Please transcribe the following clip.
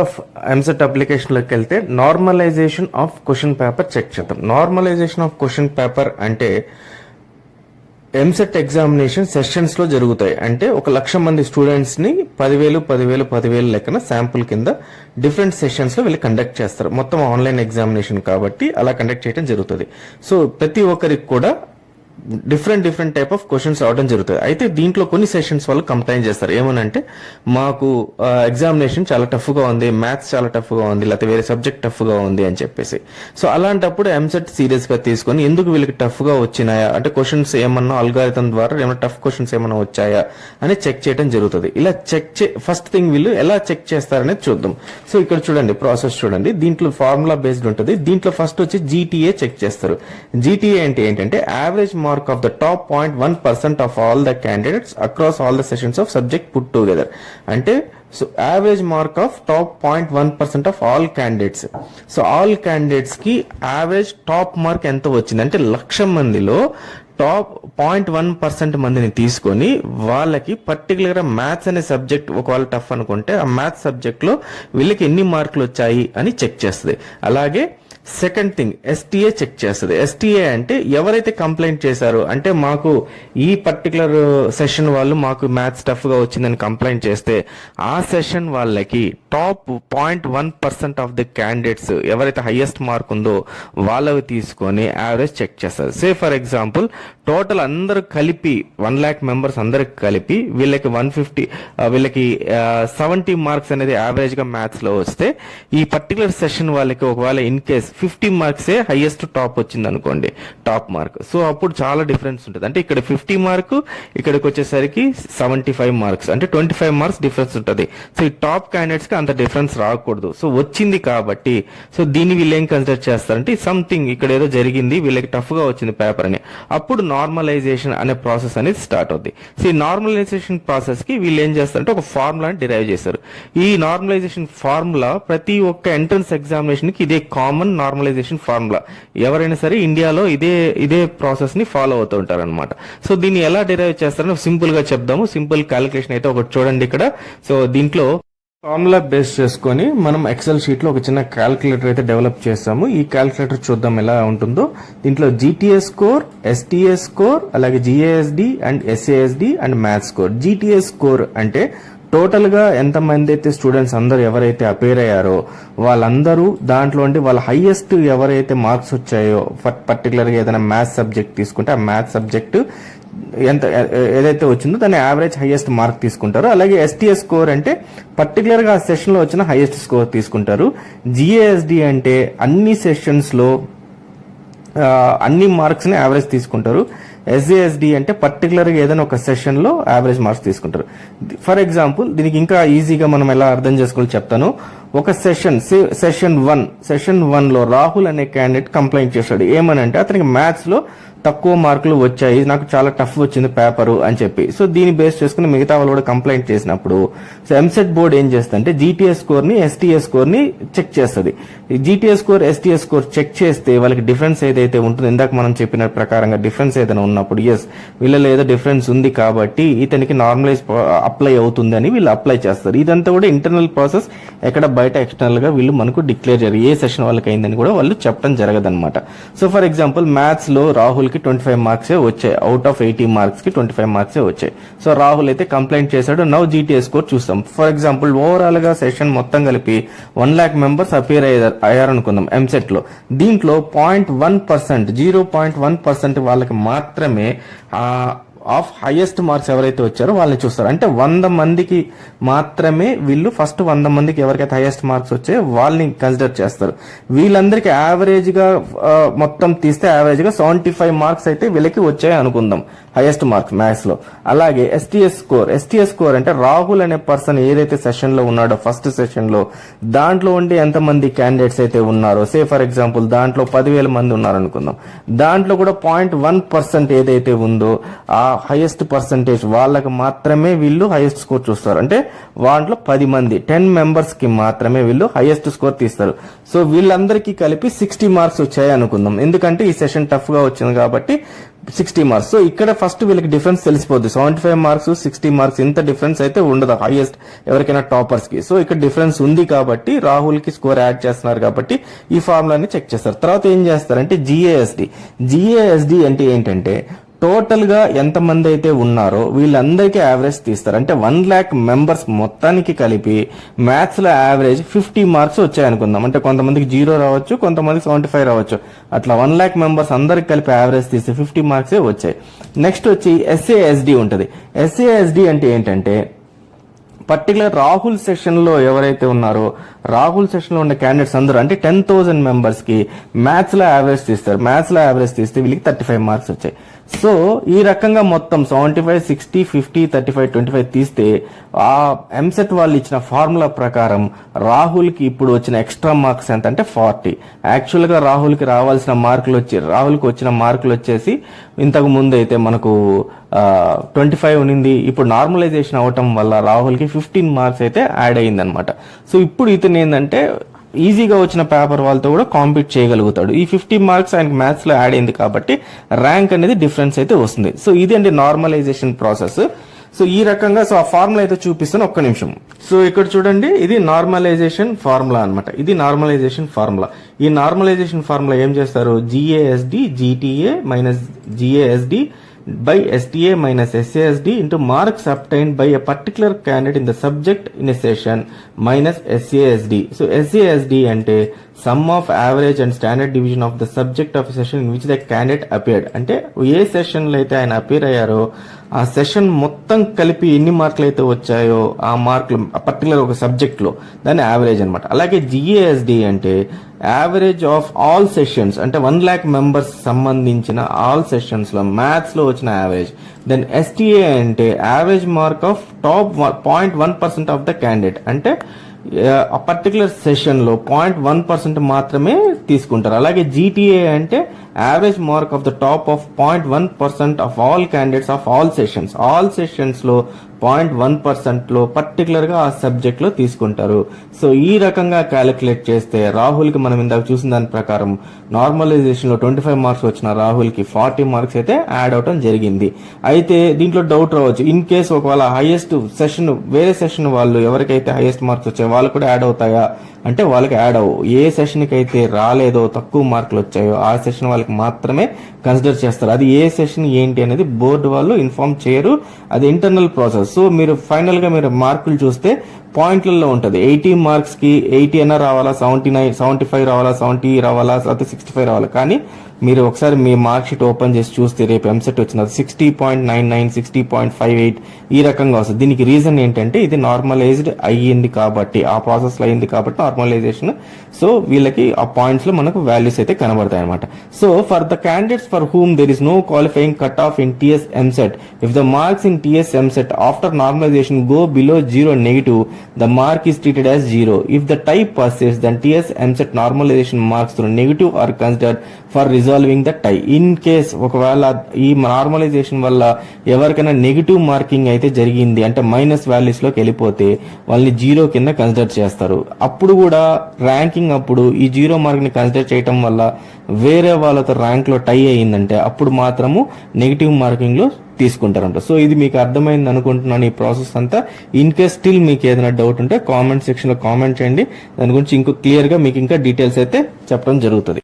Of EAMCET అప్లికేషన్లోకి వెళ్తే normalization of question paper check చేద్దాం. నార్మలైజేషన్ ఆఫ్ క్వశ్చన్ పేపర్ అంటే ఎంసెట్ ఎగ్జామినేషన్ సెషన్స్ లో జరుగుతాయి. అంటే 1,00,000 మంది స్టూడెంట్స్ ని 10,000 లెక్కన శాంపుల్ కింద డిఫరెంట్ సెషన్స్ లో వీళ్ళు కండక్ట్ చేస్తారు. మొత్తం ఆన్లైన్ ఎగ్జామినేషన్ కాబట్టి అలా కండక్ట్ చేయడం జరుగుతుంది. సో ప్రతి ఒక్కరికి కూడా డిఫరెంట్ టైప్ ఆఫ్ క్వశ్చన్స్ రావడం జరుగుతుంది. అయితే దీంట్లో కొన్ని సెషన్స్ వాళ్ళు కంప్లైంట్ చేస్తారు. ఏమనంటే మాకు ఎగ్జామినేషన్ చాలా టఫ్ గా ఉంది, మ్యాథ్స్ చాలా టఫ్ గా ఉంది, లేకపోతే వేరే సబ్జెక్ట్ టఫ్ గా ఉంది అని చెప్పేసి. సో అలాంటప్పుడు ఎంసెట్ సీరియస్ గా తీసుకొని ఎందుకు వీళ్ళకి టఫ్ గా వచ్చినాయా, అంటే క్వశ్చన్స్ ఏమన్నా అల్గారిథం ద్వారా ఏమన్నా టఫ్ క్వశ్చన్స్ ఏమన్నా వచ్చాయా అని చెక్ చేయడం జరుగుతుంది. ఇలా ఫస్ట్ థింగ్ వీళ్ళు ఎలా చెక్ చేస్తారనేది చూద్దాం. సో ఇక్కడ చూడండి, ప్రాసెస్ చూడండి. దీంట్లో ఫార్ములా బేస్డ్ ఉంటుంది. దీంట్లో ఫస్ట్ వచ్చి జీటీఏ చెక్ చేస్తారు. జీటీఏ అంటే ఏంటంటే average mark of the top 0.1% of all the candidates across all the sessions of subject put together. అంటే so average mark of top 0.1% of all candidates. So all candidates కి average top mark ఎంత వచ్చింది అంటే 1,00,000 మందిలో top 0.1% మందిని తీసుకొని వాళ్ళకి particular గా మ్యాథ్స్ అనే సబ్జెక్ట్ ఒకవేళ టఫ్ అనుకుంటే ఆ మ్యాథ్స్ సబ్జెక్ట్ లో వీళ్ళకి ఎన్ని మార్కులు వచ్చాయి అని చెక్ చేస్తుంది. అలాగే సెకండ్ థింగ్ ఎస్టీఏ చెక్ చేస్తుంది. ఎస్టీఏ అంటే ఎవరైతే కంప్లైంట్ చేశారో, అంటే మాకు ఈ పర్టికులర్ సెషన్ వాళ్ళు మాకు మ్యాథ్స్ టఫ్ గా వచ్చిందని కంప్లైంట్ చేస్తే ఆ సెషన్ వాళ్ళకి టాప్ 0.1% ఆఫ్ ది క్యాండిడేట్స్ ఎవరైతే హైయెస్ట్ మార్క్ ఉందో వాళ్ళవి తీసుకొని యావరేజ్ చెక్ చేస్తారు. సే ఫర్ ఎగ్జాంపుల్ టోటల్ అందరూ కలిపి 1,00,000 మెంబర్స్ అందరికి కలిపి వీళ్ళకి 70 మార్క్స్ అనేది యావరేజ్ గా మ్యాథ్స్ లో వస్తే ఈ పర్టికులర్ సెషన్ వాళ్ళకి ఒకవేళ ఇన్ కేస్ 50 మార్క్సే హైయెస్ట్ టాప్ వచ్చింది అనుకోండి, టాప్ మార్క్. సో అప్పుడు చాలా డిఫరెన్స్ ఉంటుంది. అంటే ఇక్కడ 50 మార్కు, ఇక్కడికి వచ్చేసరికి 75 మార్క్స్, అంటే 25 మార్క్స్ డిఫరెన్స్ ఉంటుంది. సో ఈ టాప్ క్యాండిడేట్స్ కి అంత డిఫరెన్స్ రాకూడదు. సో వచ్చింది కాబట్టి సో దీన్ని వీళ్ళు ఏం కన్సిడర్ చేస్తారంటే సంథింగ్ ఇక్కడ ఏదో జరిగింది, వీళ్ళకి టఫ్ గా వచ్చింది పేపర్ అని. అప్పుడు నార్మలైజేషన్ అనే ప్రాసెస్ అనేది స్టార్ట్ అవుతుంది. సో ఈ నార్మలైజేషన్ ప్రాసెస్ కి వీళ్ళు ఏం చేస్తారంటే ఒక ఫార్ములాని డిరైవ్ చేస్తారు. ఈ నార్మలైజేషన్ ఫార్ములా ప్రతి ఒక్క ఎంట్రన్స్ ఎగ్జామినేషన్ కి ఇదే కామన్ నార్మలైజేషన్ ఫార్ములా. ఎవరైనా సరే ఇండియాలో ఇదే ప్రాసెస్ ని ఫాలో అవుతూ ఉంటారు అనమాట. సో దీన్ని ఎలా డిరైవ్ చేస్తారని సింపుల్ గా చెప్దాము. సింపుల్ క్యాలిక్యులేషన్ అయితే ఒకటి చూడండి ఇక్కడ. సో దీంట్లో ఫార్ములా బేస్ చేసుకొని మనం ఎక్సెల్ షీట్ లో ఒక చిన్న క్యాలిక్యులేటర్ అయితే డెవలప్ చేస్తాము. ఈ క్యాలిక్యులేటర్ చూద్దాం ఎలా ఉంటుందో. దీంట్లో జీటీఏ స్కోర్, ఎస్టీఏ స్కోర్, అలాగే GASD and SASD and maths score. GTA score అంటే టోటల్ గా ఎంతమంది అయితే స్టూడెంట్స్ అందరూ ఎవరైతే అపేర్ అయ్యారో వాళ్ళందరూ దాంట్లో వాళ్ళ హైయెస్ట్ ఎవరైతే మార్క్స్ వచ్చాయో పర్టికులర్ గా ఏదైనా మ్యాథ్స్ సబ్జెక్ట్ తీసుకుంటే ఆ మ్యాథ్స్ సబ్జెక్ట్ ఎంత ఏదైతే వచ్చిందో దాన్ని యావరేజ్ హైయెస్ట్ మార్క్ తీసుకుంటారు. అలాగే ఎస్టీఎస్ స్కోర్ అంటే పర్టికులర్ గా ఆ సెషన్ లో వచ్చిన హైయెస్ట్ స్కోర్ తీసుకుంటారు. జిఏఎస్డి అంటే అన్ని సెషన్స్ లో అన్ని మార్క్స్ ని యావరేజ్ తీసుకుంటారు. ఎస్ఏఎస్డి అంటే పర్టికులర్ గా ఏదైనా ఒక సెషన్ లో యావరేజ్ మార్క్స్ తీసుకుంటారు. ఫర్ ఎగ్జాంపుల్ దీనికి ఇంకా ఈజీగా మనం ఎలా అర్థం చేసుకోవాలో చెప్తాను. ఒక సెషన్ 1 లో రాహుల్ అనే క్యాండిడేట్ కంప్లైంట్ చేశాడు. ఏమనంటే అతనికి మ్యాథ్స్ లో తక్కువ మార్కులు వచ్చాయి, నాకు చాలా టఫ్ వచ్చింది పేపరు అని చెప్పి. సో దీన్ని బేస్ చేసుకుని మిగతా వాళ్ళు కూడా కంప్లైంట్ చేసినప్పుడు సో ఎంసెట్ బోర్డు ఏం చేస్తుంది, జీటీఏ స్కోర్ ని ఎస్టీఏ స్కోర్ ని చెక్ చేస్తుంది. GTA score STA score check చేస్తే వాళ్ళకి డిఫరెన్స్ ఏదైతే ఉంటుందో, ఇందాక మనం చెప్పిన ప్రకారంగా డిఫరెన్స్ ఏదైనా ఉన్నప్పుడు ఎస్ వీళ్ళలో ఏదో డిఫరెన్స్ ఉంది కాబట్టి ఇతనికి నార్మలైజ్ అప్లై అవుతుంది అని వీళ్ళు అప్లై చేస్తారు. ఇదంతా కూడా ఇంటర్నల్ ప్రాసెస్, ఎక్కడ బయట ఎక్స్టర్నల్ గా వీళ్ళు మనకు డిక్లేర్ చేయరు. ఏ సెషన్ వాళ్ళకి అయిందని కూడా వాళ్ళు చెప్పడం జరగదన్నమాట. సో ఫర్ ఎగ్జాంపుల్ మ్యాథ్స్ లో రాహుల్ కి 25 మార్క్సే వచ్చాయి. అవుట్ ఆఫ్ 80 మార్క్స్ కి 25 మార్క్సే వచ్చాయి. సో రాహుల్ అయితే కంప్లైంట్ చేశాడు. నౌ జీటీఏ స్కోర్ చూస్తాం. ఫర్ ఎగ్జాంపుల్ ఓవరాల్ గా సెషన్ మొత్తం కలిపి 1,00,000 మెంబర్స్ అపేర్ అయ్యారనుకుందాం ఎంసెట్ లో. దీంట్లో 0.1% వాళ్ళకి మాత్రమే ఆఫ్ హైయెస్ట్ మార్క్స్ ఎవరైతే వచ్చారో వాళ్ళని చూస్తారు. అంటే 100 మందికి మాత్రమే వీళ్ళు ఫస్ట్ 100 మందికి ఎవరికైతే హైయెస్ట్ మార్క్స్ వచ్చాయో వాళ్ళని కన్సిడర్ చేస్తారు. వీళ్ళందరికీ యావరేజ్ గా మొత్తం తీస్తే యావరేజ్ గా 75 మార్క్స్ అయితే వీళ్ళకి వచ్చాయి అనుకుందాం, హైయెస్ట్ మార్క్స్ మ్యాథ్స్ లో. అలాగే ఎస్టీఎస్ స్కోర్ అంటే రాహుల్ అనే పర్సన్ ఏదైతే సెషన్ లో ఉన్నాడో ఫస్ట్ సెషన్ లో దాంట్లో ఉండి ఎంతమంది క్యాండిడేట్స్ అయితే ఉన్నారో, సే ఫర్ ఎగ్జాంపుల్ దాంట్లో 10,000 మంది ఉన్నారనుకుందాం, దాంట్లో కూడా 0.1% ఏదైతే ఉందో ఆ హైయెస్ట్ పర్సంటేజ్ వాళ్ళకి మాత్రమే వీళ్ళు హైయెస్ట్ స్కోర్ చూస్తారు. అంటే వాటిలో 10 మెంబర్స్ కి మాత్రమే వీళ్ళు హైయెస్ట్ స్కోర్ తీస్తారు. సో వీళ్ళందరికీ కలిపి 60 మార్క్స్ వచ్చాయి అనుకుందాం. ఎందుకంటే ఈ సెషన్ టఫ్ గా వచ్చింది కాబట్టి 60 మార్క్స్. సో ఇక్కడ ఫస్ట్ వీళ్ళకి డిఫరెన్స్ తెలిసిపోద్ది. 75 మార్క్స్ 60 మార్క్స్ ఇంత డిఫరెన్స్ అయితే ఉండదు హైయెస్ట్ ఎవరికైనా టాపర్స్ కి. సో ఇక్కడ డిఫరెన్స్ ఉంది కాబట్టి రాహుల్ కి స్కోర్ యాడ్ చేస్తున్నారు కాబట్టి ఈ ఫార్ములాని చెక్ చేస్తారు. తర్వాత ఏం చేస్తారంటే జిఏఎస్డి అంటే ఏంటంటే టోటల్ గా ఎంతమంది అయితే ఉన్నారో వీళ్ళందరికీ యావరేజ్ తీస్తారు. అంటే 1 lakh మెంబర్స్ మొత్తానికి కలిపి మ్యాథ్స్ లో యావరేజ్ 50 మార్క్స్ వచ్చాయి అనుకుందాం. అంటే కొంతమందికి 0 రావచ్చు, కొంతమందికి 75 రావచ్చు. అట్లా 1 lakh మెంబర్స్ అందరికి కలిపి యావరేజ్ తీస్తే 50 మార్క్సే వచ్చాయి. నెక్స్ట్ వచ్చి ఎస్ఏఎస్డి ఉంటది. ఎస్ఏఎస్డి అంటే ఏంటంటే పర్టికులర్ రాహుల్ సెషన్ లో ఎవరైతే ఉన్నారో రాహుల్ సెషన్ లో ఉన్న క్యాండిడేట్స్ అందరూ అంటే 10,000 మెంబర్స్ కి మ్యాథ్స్ లో యావరేజ్ తీస్తారు. మ్యాథ్స్ లో యావరేజ్ తీస్తే వీళ్ళకి 35 మార్క్స్ వచ్చాయి. సో ఈ రకంగా మొత్తం 75, 60, 50, 35, 25 తీస్తే ఆ ఎంసెట్ వాళ్ళు ఇచ్చిన ఫార్ములా ప్రకారం రాహుల్ కి ఇప్పుడు వచ్చిన ఎక్స్ట్రా మార్క్స్ ఎంత అంటే 40. యాక్చువల్ గా రాహుల్ కి రావాల్సిన మార్కులు వచ్చిన మార్కులు వచ్చేసి ఇంతకు ముందు అయితే మనకు 25 ఉన్నింది. ఇప్పుడు నార్మలైజేషన్ అవటం వల్ల రాహుల్ కి 15 మార్క్స్ అయితే యాడ్ అయింది అనమాట. సో ఇప్పుడు ఇతను ఏంటంటే ఈజీగా వచ్చిన పేపర్ వాళ్ళతో కూడా కాంపీట్ చేయగలుగుతాడు. ఈ 50 మార్క్స్ ఆయనకి మ్యాథ్స్ లో యాడ్ అయింది కాబట్టి ర్యాంక్ అనేది డిఫరెన్స్ అయితే వస్తుంది. సో ఇది అండి నార్మలైజేషన్ ప్రాసెస్. సో ఈ రకంగా సో ఆ ఫార్ములా అయితే చూపిస్తాను, ఒక్క నిమిషం. సో ఇక్కడ చూడండి, ఇది నార్మలైజేషన్ ఫార్ములా అన్నమాట. ఇది నార్మలైజేషన్ ఫార్ములా. ఈ నార్మలైజేషన్ ఫార్ములా ఏం చేస్తారు, GASD GTA minus GASD by STA minus SASD into marks obtained by a particular candidate in the subject in a session minus SASD. So SASD ante sum of average and standard deviation of the subject of a session in which the candidate appeared. అంటే ఏ session లో అయితే ఆయన appear అయ్యారో ఆ session మొత్తం కలిపి ఎన్ని మార్కులు అయితే వచ్చాయో ఆ మార్కులు పర్టికులర్ ఒక సబ్జెక్ట్ లో దాని యావరేజ్ అనమాట. అలాగే జిఏఎస్డి అంటే యావరేజ్ ఆఫ్ ఆల్ సెషన్స్, అంటే 1 lakh మెంబర్స్ సంబంధించిన ఆల్ సెషన్స్ లో మ్యాథ్స్ లో వచ్చిన యావరేజ్. దెన్ ఎస్టీఏ అంటే average mark of top 0.1% of the candidate. అంటే ఆ పర్టికులర్ సెషన్ లో 0.1% మాత్రమే తీసుకుంటారు. అలాగే జీటీఏ అంటే average mark of the top of 0.1% of all candidates of all sessions లో 0.1% లో పర్టికులర్ గా ఆ సబ్జెక్ట్ లో తీసుకుంటారు. సో ఈ రకంగా క్యాలిక్యులేట్ చేస్తే రాహుల్ కి మనం ఇందాక చూసిన దాని ప్రకారం నార్మలైజేషన్ లో 25 మార్క్స్ వచ్చిన రాహుల్ కి 40 మార్క్స్ అయితే యాడ్ అవటం జరిగింది. అయితే దీంట్లో డౌట్ రావచ్చు, ఇన్ కేసు ఒకవేళ హైయెస్ట్ సెషన్ వేరే సెషన్ వాళ్ళు ఎవరికైతే హైయెస్ట్ మార్క్స్ వచ్చాయో వాళ్ళు కూడా యాడ్ అవుతాయా అంటే వాళ్ళకి యాడ్ అవ్వు. ఏ సెషన్ కి అయితే రాలేదో తక్కువ మార్కులు వచ్చాయో ఆ సెషన్ వాళ్ళకి మాత్రమే కన్సిడర్ చేస్తారు. అది ఏ సెషన్ ఏంటి అనేది బోర్డు వాళ్ళు ఇన్ఫార్మ్ చేయరు, అది ఇంటర్నల్ ప్రాసెస్. సో మీరు ఫైనల్ గా మీరు మార్కులు చూస్తే పాయింట్లలో ఉంటది. 80 మార్క్స్ కి 80 అయినా రావాలా, 79, 75 రావాలా, 70 రావాలా, 65 రావాలా. కానీ మీరు ఒకసారి మీ మార్క్ షీట్ ఓపెన్ చేసి చూస్తే రేపు ఎంసెట్ వచ్చినది 60.99, 60.58 ఈ రకంగా వస్తుంది. దీనికి రీజన్ ఏంటంటే ఇది నార్మలైజ్డ్ అయ్యింది కాబట్టి, ఆ ప్రాసెస్ లో అయింది కాబట్టి నార్మలైజేషన్. సో వీళ్ళకి ఆ పాయింట్స్ లో మనకు వాల్యూస్ అయితే కనబడతాయి అనమాట. So for the candidates for whom there is no qualifying cut off in TS EAMCET, if the marks in TS EAMCET after normalization go below 0 negative, the mark is treated as 0. If the tie persists, then TS MSET normalization marks through negative are considered for resolving the tie. In case ఒకవేళ ఈ normalisation వల్ల ఎవరికైనా negative marking అయితే జరిగింది అంటే minus values లోకి వెళ్ళిపోతే వాళ్ళని 0 కింద కన్సిడర్ చేస్తారు. అప్పుడు కూడా ర్యాంకింగ్ అప్పుడు ఈ 0 మార్క్ ని కన్సిడర్ చేయటం వల్ల వేరే వాళ్ళతో ర్యాంక్ లో టై అయ్యిందంటే అప్పుడు మాత్రము నెగిటివ్ మార్కింగ్ లో తీసుకుంటారంట. సో ఇది మీకు అర్థమైంది అనుకుంటున్నాను ఈ ప్రాసెస్ అంతా. ఇన్ కేస్ స్టిల్ మీకు ఏదైనా డౌట్ ఉంటే కామెంట్ సెక్షన్ లో కామెంట్ చేయండి, దాని గురించి ఇంకో క్లియర్ గా మీకు ఇంకా డీటెయిల్స్ అయితే చెప్పడం జరుగుతుంది.